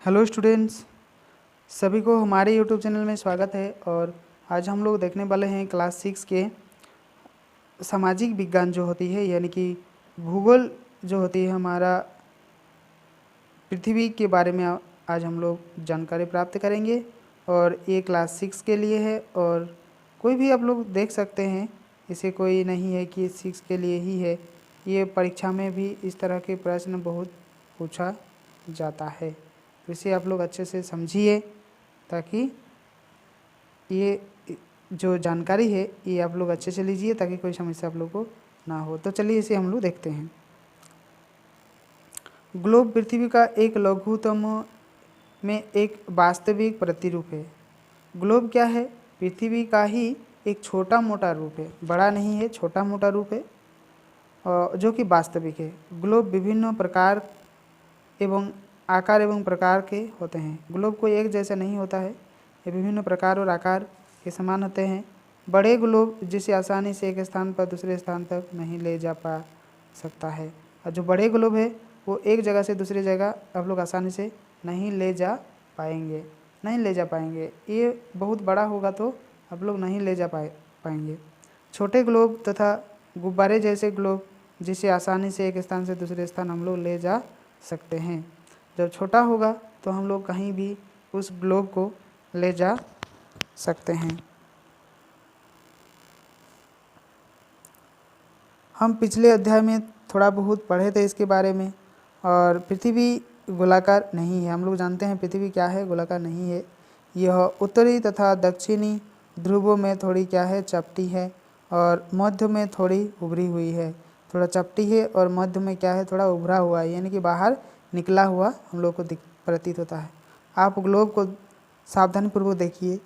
Hello students, सभी को हमारे यूट्यूब चैनल में स्वागत है। और आज हम लोग देखने वाले हैं क्लास 6 के सामाजिक विज्ञान जो होती है, यानी कि भूगोल जो होती है हमारा पृथ्वी के बारे में आज हम लोग जानकारी प्राप्त करेंगे। और ये क्लास 6 के लिए है और कोई भी आप लोग देख सकते हैं, इसे कोई नहीं है कि 6 के लिए ही है। ये परीक्षा में भी इस तरह के प्रश्न बहुत पूछा जाता है, तो इसे आप लोग अच्छे से समझिए ताकि ये जो जानकारी है ये आप लोग अच्छे से लीजिए ताकि कोई समस्या आप लोग को ना हो। तो चलिए इसे हम लोग देखते हैं। ग्लोब पृथ्वी का एक लघुतम में एक वास्तविक प्रतिरूप है। ग्लोब क्या है? पृथ्वी का ही एक छोटा मोटा रूप है, बड़ा नहीं है, छोटा मोटा रूप है जो कि वास्तविक है। ग्लोब विभिन्न प्रकार एवं आकार एवं प्रकार के होते हैं। ग्लोब कोई एक जैसा नहीं होता है, ये विभिन्न प्रकार और आकार के समान होते हैं। बड़े ग्लोब जिसे आसानी से एक स्थान पर दूसरे स्थान तक नहीं ले जा पा सकता है। और जो बड़े ग्लोब है वो एक जगह से दूसरी जगह आप लोग आसानी से नहीं ले जा पाएंगे। ये बहुत बड़ा होगा तो आप लोग नहीं ले जा पाएंगे। छोटे ग्लोब तथा गुब्बारे जैसे ग्लोब जिसे आसानी से एक स्थान से दूसरे स्थान हम लोग ले जा सकते हैं। जब छोटा होगा तो हम लोग कहीं भी उस ग्लोब को ले जा सकते हैं। हम पिछले अध्याय में थोड़ा बहुत पढ़े थे इसके बारे में। और पृथ्वी गोलाकार नहीं है, हम लोग जानते हैं पृथ्वी क्या है, गोलाकार नहीं है। यह उत्तरी तथा दक्षिणी ध्रुवों में थोड़ी क्या है, चपटी है और मध्य में थोड़ी उभरी हुई है। थोड़ा चपटी है और मध्य में क्या है, थोड़ा उभरा हुआ है, यानी कि बाहर निकला हुआ हम लोग को प्रतीत होता है। आप ग्लोब को सावधानीपूर्वक देखिए।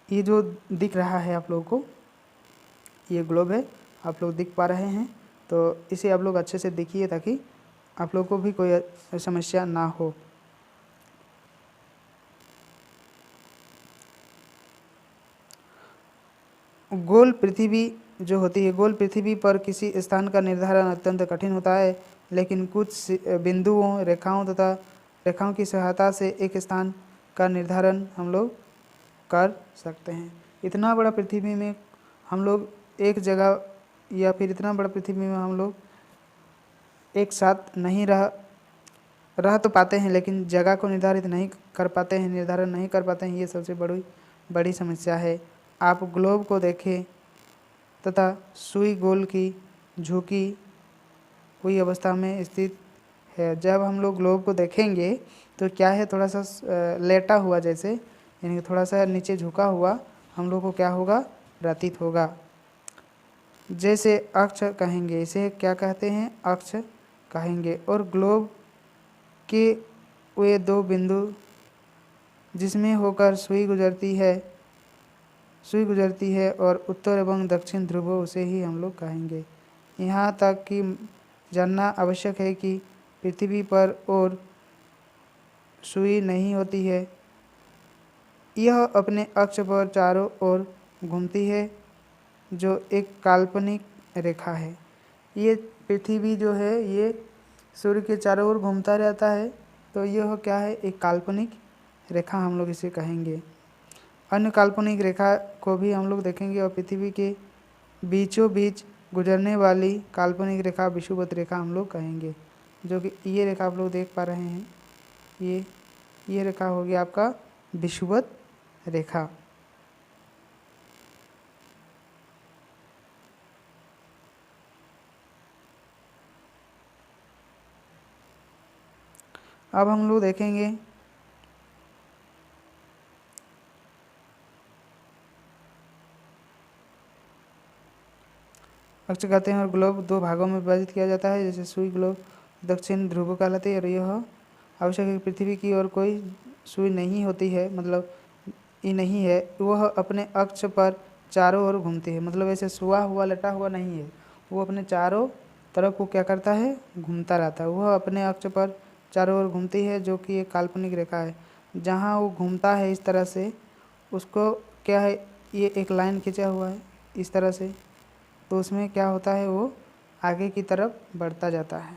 ये जो दिख रहा है आप लोगों को, ये ग्लोब है, आप लोग दिख पा रहे हैं। तो इसे आप लोग अच्छे से देखिए ताकि आप लोग को भी कोई समस्या ना हो। गोल पृथ्वी जो होती है, गोल पृथ्वी पर किसी स्थान का निर्धारण अत्यंत कठिन होता है, लेकिन कुछ बिंदुओं, रेखाओं की सहायता से एक स्थान का निर्धारण हम लोग कर सकते हैं। इतना बड़ा पृथ्वी में हम लोग एक जगह या फिर इतना बड़ा पृथ्वी में हम लोग एक साथ नहीं रह तो पाते हैं, लेकिन जगह को निर्धारण नहीं कर पाते हैं। ये सबसे बड़ी समस्या है। आप ग्लोब को देखें तथा सुई गोल की झुकी हुई अवस्था में स्थित है। जब हम लोग ग्लोब को देखेंगे तो क्या है, थोड़ा सा लेटा हुआ जैसे, यानी कि थोड़ा सा नीचे झुका हुआ हम लोग को क्या होगा, प्रतीत होगा। जैसे अक्ष कहेंगे, इसे क्या कहते हैं, अक्ष कहेंगे। और ग्लोब के वे दो बिंदु जिसमें होकर सुई गुजरती है और उत्तर एवं दक्षिण ध्रुव, उसे ही हम लोग कहेंगे। यहाँ तक कि जानना आवश्यक है कि पृथ्वी पर और सुई नहीं होती है, यह अपने अक्ष पर चारों ओर घूमती है, जो एक काल्पनिक रेखा है। ये पृथ्वी जो है ये सूर्य के चारों ओर घूमता रहता है, तो यह क्या है, एक काल्पनिक रेखा हम लोग इसे कहेंगे। अन्य काल्पनिक रेखा को भी हम लोग देखेंगे। और पृथ्वी के बीचों बीच गुजरने वाली काल्पनिक रेखा विषुवत रेखा हम लोग कहेंगे, जो कि ये रेखा आप लोग देख पा रहे हैं। ये रेखा हो गया आपका विषुवत रेखा। अब हम लोग देखेंगे अक्ष कहते हैं और ग्लोब दो भागों में विभाजित किया जाता है। जैसे सुई ग्लोब दक्षिण ध्रुव कहलाते हैं और यह आवश्यक है, पृथ्वी की और कोई सुई नहीं होती है, मतलब ये नहीं है, वह अपने अक्ष पर चारों ओर घूमती है। मतलब ऐसे सोया हुआ लटा हुआ नहीं है, वो अपने चारों तरफ को क्या करता है, घूमता रहता है। वह अपने अक्ष पर चारों ओर घूमती है, जो कि एक काल्पनिक रेखा है। जहाँ वो घूमता है इस तरह से, उसको क्या है, ये एक लाइन खींचा हुआ है इस तरह से, तो उसमें क्या होता है, वो आगे की तरफ बढ़ता जाता है।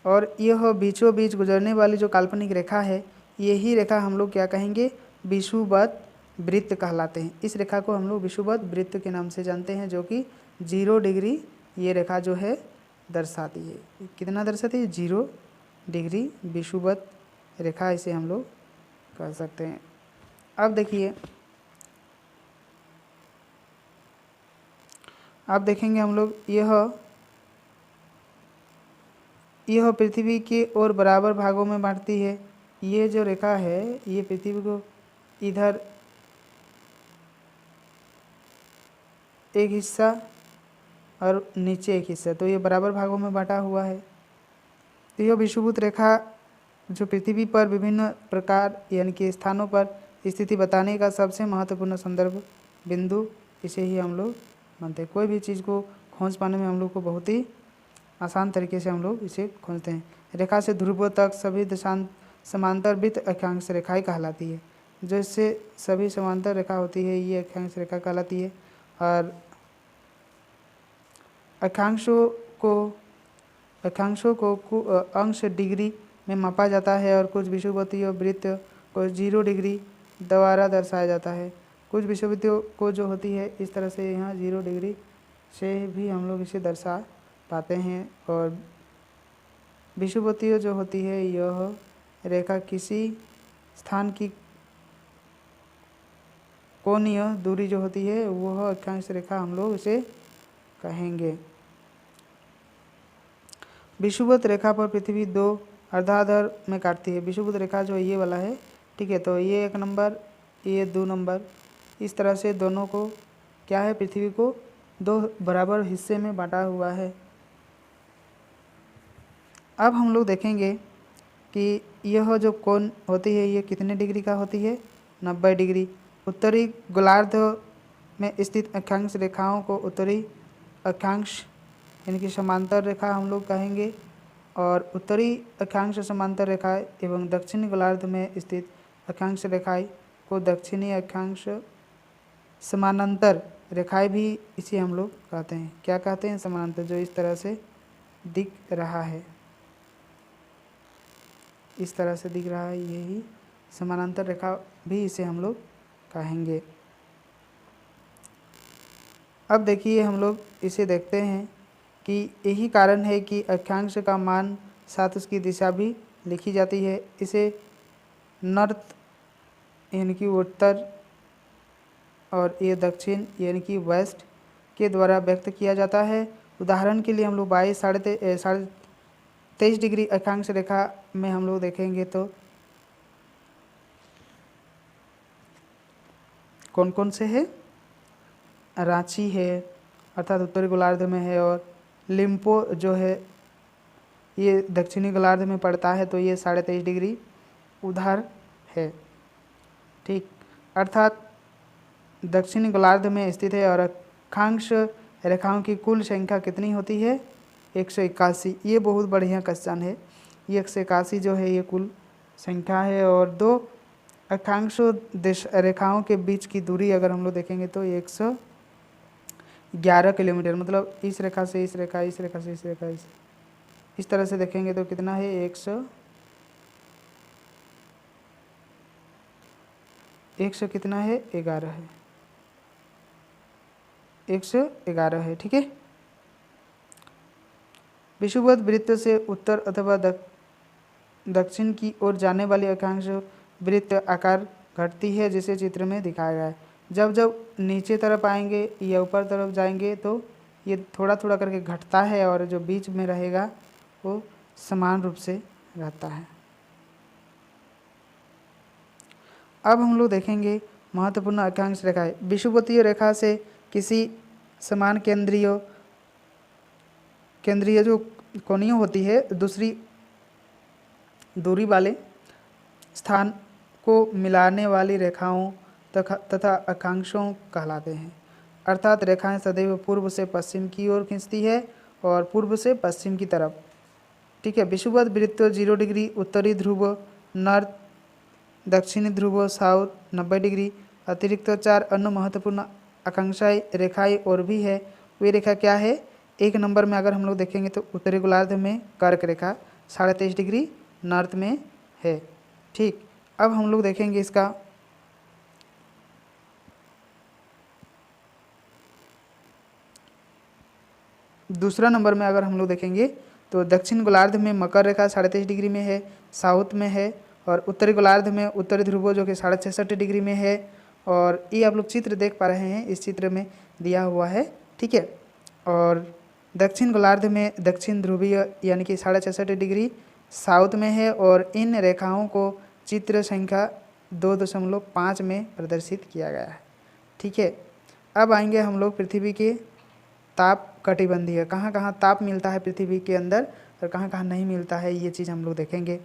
और यह बीचों बीच गुजरने वाली जो काल्पनिक रेखा है, यही रेखा हम लोग क्या कहेंगे, विषुवत वृत्त कहलाते हैं। इस रेखा को हम लोग विषुवत वृत्त के नाम से जानते हैं, जो कि 0 डिग्री ये रेखा जो है दर्शाती है। कितना दर्शाती है? 0 डिग्री विषुवत रेखा, इसे हम लोग कह सकते हैं। अब देखिए, अब देखेंगे हम लोग यह पृथ्वी के और बराबर भागों में बांटती है। ये जो रेखा है ये पृथ्वी को इधर एक हिस्सा और नीचे एक हिस्सा, तो ये बराबर भागों में बांटा हुआ है। तो यह विषुवत रेखा जो पृथ्वी पर विभिन्न प्रकार यानी कि स्थानों पर स्थिति बताने का सबसे महत्वपूर्ण संदर्भ बिंदु, इसे ही हम लोग मानते हैं। कोई भी चीज़ को खोज पाने में हम लोग को बहुत ही आसान तरीके से हम लोग इसे खोजते हैं। रेखा से ध्रुव तक सभी समांतर वृत्त अक्षांश रेखाएं कहलाती है। जो इससे सभी समांतर रेखा होती है ये अक्षांश रेखा कहलाती है। और अक्षांशों को अंश डिग्री में मापा जाता है और कुछ विषुवतीय वृत्त को 0 डिग्री द्वारा दर्शाया जाता है। कुछ विषुवतीयों को जो होती है इस तरह से यहाँ 0 डिग्री से भी हम लोग इसे दर्शा पाते हैं। और विषुवतीय जो होती है यह रेखा किसी स्थान की कोणीय दूरी जो होती है वह अक्षांश रेखा हम लोग इसे कहेंगे। विषुवत रेखा पर पृथ्वी 2 अर्धाधर में काटती है। विषुवत रेखा जो ये वाला है, ठीक है, तो ये 1 नंबर, ये 2 नंबर, इस तरह से दोनों को क्या है, पृथ्वी को 2 बराबर हिस्से में बांटा हुआ है। अब हम लोग देखेंगे कि यह जो कोण होती है ये कितने डिग्री का होती है, 90 डिग्री। उत्तरी गोलार्ध में स्थित अक्षांश रेखाओं को उत्तरी अक्षांश यानी कि समांतर रेखा हम लोग कहेंगे। और उत्तरी अक्षांश समांतर रेखाएं एवं दक्षिणी गोलार्ध में स्थित अक्षांश रेखाएं को दक्षिणी अक्षांश समानांतर रेखाएं भी इसे हम लोग कहते हैं। क्या कहते हैं? समानांतर। जो इस तरह से दिख रहा है, इस तरह से दिख रहा है, यही समानांतर रेखा भी इसे हम लोग कहेंगे। अब देखिए हम लोग इसे देखते हैं कि यही कारण है कि अक्षांश का मान साथ उसकी दिशा भी लिखी जाती है। इसे नॉर्थ यानी कि उत्तर और ये दक्षिण यानी कि वेस्ट के द्वारा व्यक्त किया जाता है। उदाहरण के लिए हम लोग 23 डिग्री अक्षांश रेखा में हम लोग देखेंगे तो कौन कौन से है? रांची है अर्थात उत्तरी गोलार्ध में है, और लिम्पो जो है ये दक्षिणी गोलार्ध में पड़ता है, तो ये 23.5 डिग्री उधर है। ठीक, अर्थात दक्षिणी गोलार्ध में स्थित है। और अक्षांश रेखाओं की कुल संख्या कितनी होती है? 181। ये बहुत बढ़िया क्वेश्चन है। ये 181 जो है ये कुल संख्या है। और 2 अक्षांश रेखाओं के बीच की दूरी अगर हम लोग देखेंगे तो 111 किलोमीटर, मतलब इस रेखा से इस रेखा, इस रेखा से इस रेखा, इस तरह से देखेंगे तो कितना है? 100 कितना है? 11 है, 111 है। ठीक है। विषुवत वृत्त से उत्तर अथवा दक्षिण की ओर जाने वाली अक्षांश वृत्त आकार घटती है, जिसे चित्र में दिखाया गया है। जब जब नीचे तरफ आएंगे या ऊपर तरफ जाएंगे तो ये थोड़ा थोड़ा करके घटता है, और जो बीच में रहेगा वो समान रूप से रहता है। अब हम लोग देखेंगे महत्वपूर्ण अक्षांश रेखाएं। विषुवतीय रेखा से किसी समान केंद्रीय जो कोणीय होती है दूसरी दूरी वाले स्थान को मिलाने वाली रेखाओं तथा अक्षांशों कहलाते हैं। अर्थात रेखाएं सदैव पूर्व से पश्चिम की ओर खींचती है और पूर्व से पश्चिम की तरफ। ठीक है। विषुवत वृत्त 0 डिग्री, उत्तरी ध्रुव नॉर्थ, दक्षिणी ध्रुव साउथ 90 डिग्री। अतिरिक्त 4 अन्य महत्वपूर्ण आकांक्षाएं रेखाएं और भी है। वे रेखा क्या है? 1 नंबर में अगर हम लोग देखेंगे तो उत्तरी गोलार्ध में कर्क रेखा, 23.5 डिग्री नॉर्थ में है। ठीक, अब हम लोग देखेंगे इसका दूसरा नंबर में। अगर हम लोग देखेंगे तो दक्षिण गोलार्ध में मकर रेखा 23.5 डिग्री में है, साउथ में है, और उत्तरी गोलार्ध में उत्तरी ध्रुव जो कि 66.5 डिग्री में है। और ये आप लोग चित्र देख पा रहे हैं, इस चित्र में दिया हुआ है, ठीक है। और दक्षिण गोलार्ध में दक्षिण ध्रुवीय यानी कि 66.5 डिग्री साउथ में है, और इन रेखाओं को चित्र संख्या 2.5 में प्रदर्शित किया गया है, ठीक है। अब आएंगे हम लोग पृथ्वी के ताप कटिबंधीय, कहाँ कहाँ ताप मिलता है पृथ्वी के अंदर और कहाँ कहाँ नहीं मिलता है, ये चीज़ हम लोग देखेंगे।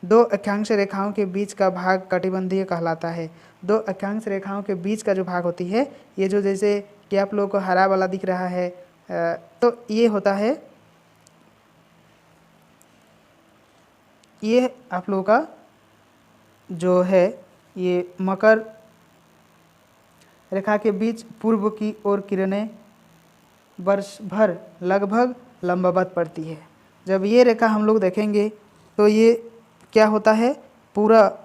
दो अक्षांश रेखाओं के बीच का भाग कटिबंधीय कहलाता है। दो अक्षांश रेखाओं के बीच का जो भाग होती है, ये जो जैसे कि आप लोगों को हरा वाला दिख रहा है, तो ये होता है, ये आप लोगों का जो है ये मकर रेखा के बीच पूर्व की ओर किरणें वर्ष भर लगभग लंबवत पड़ती है। जब ये रेखा हम लोग देखेंगे तो ये क्या होता है, पूरा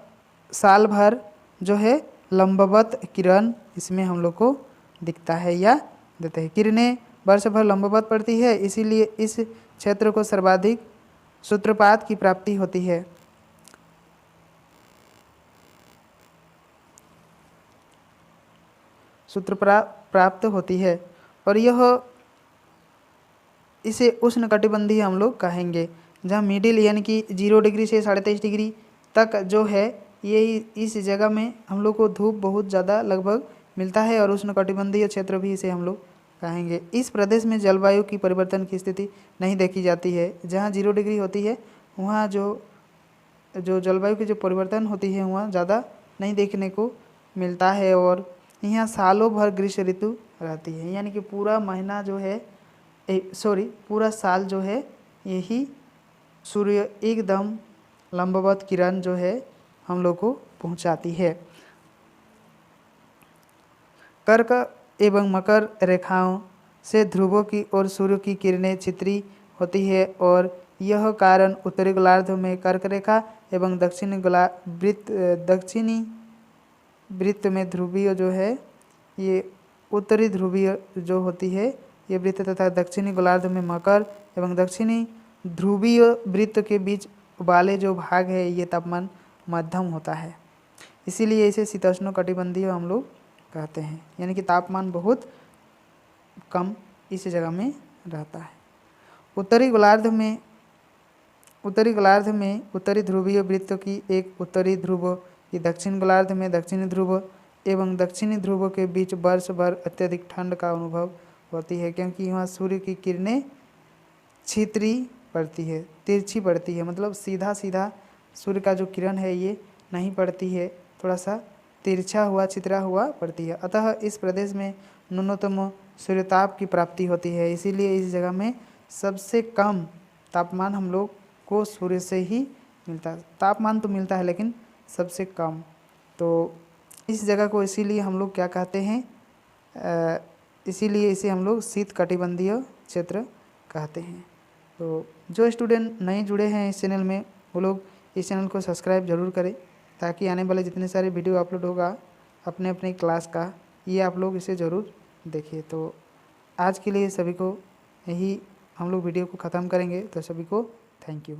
साल भर जो है लंबवत किरण इसमें हम लोग को दिखता है या देते हैं। किरणें वर्ष भर लंबवत पड़ती है, इसीलिए इस क्षेत्र को सर्वाधिक सूत्रपात की प्राप्ति होती है। सूत्र प्राप्त होती है, और यह इसे उष्णकटिबंधीय हम लोग कहेंगे। जहाँ मिडिल यानी कि 0 डिग्री से 23.5 डिग्री तक जो है, यही इस जगह में हम लोग को धूप बहुत ज़्यादा लगभग मिलता है, और उष्णकटिबंधीय क्षेत्र भी इसे हम लोग कहेंगे। इस प्रदेश में जलवायु की परिवर्तन की स्थिति नहीं देखी जाती है। जहाँ 0 डिग्री होती है वहाँ जो जलवायु की जो परिवर्तन होती है वहाँ ज़्यादा नहीं देखने को मिलता है, और यहाँ सालों भर ग्रीष्म ऋतु रहती है, यानी कि पूरा महीना जो है पूरा साल जो है यही सूर्य एकदम लंबवत किरण जो है हम लोग को पहुंचाती है। कर्क एवं मकर रेखाओं से ध्रुवों की ओर सूर्य की किरणें छितरी होती है, और यह कारण उत्तरी गोलार्ध में कर्क रेखा एवं दक्षिणी वृत्त में ध्रुवीय जो है ये उत्तरी ध्रुवीय जो होती है ये वृत्त, तथा दक्षिणी गोलार्ध में मकर एवं दक्षिणी ध्रुवीय वृत्त के बीच वाले जो भाग है ये तापमान मध्यम होता है, इसीलिए इसे शीतोष्ण कटिबंधीय हम लोग कहते हैं, यानी कि तापमान बहुत कम इस जगह में रहता है। उत्तरी गोलार्ध में उत्तरी ध्रुवीय वृत्त की एक उत्तरी ध्रुव की दक्षिण गोलार्ध में दक्षिणी ध्रुव एवं दक्षिणी ध्रुव के बीच वर्ष भर अत्यधिक ठंड का अनुभव होती है, क्योंकि यहाँ सूर्य की किरणें छितरी पड़ती है, तिरछी पड़ती है, मतलब सीधा सीधा सूर्य का जो किरण है ये नहीं पड़ती है, थोड़ा सा तिरछा हुआ छितरा हुआ पड़ती है। अतः इस प्रदेश में न्यूनतम सूर्यताप की प्राप्ति होती है, इसीलिए इस जगह में सबसे कम तापमान हम लोग को सूर्य से ही मिलता है। तापमान तो मिलता है लेकिन सबसे कम, तो इस जगह को इसीलिए हम लोग क्या कहते हैं, इसीलिए इसे हम लोग शीत कटिबंधीय क्षेत्र कहते हैं। तो जो स्टूडेंट नए जुड़े हैं इस चैनल में वो लोग इस चैनल को सब्सक्राइब ज़रूर करें, ताकि आने वाले जितने सारे वीडियो अपलोड होगा अपने अपने क्लास का, ये आप लोग इसे ज़रूर देखिए। तो आज के लिए सभी को यही हम लोग वीडियो को ख़त्म करेंगे, तो सभी को थैंक यू।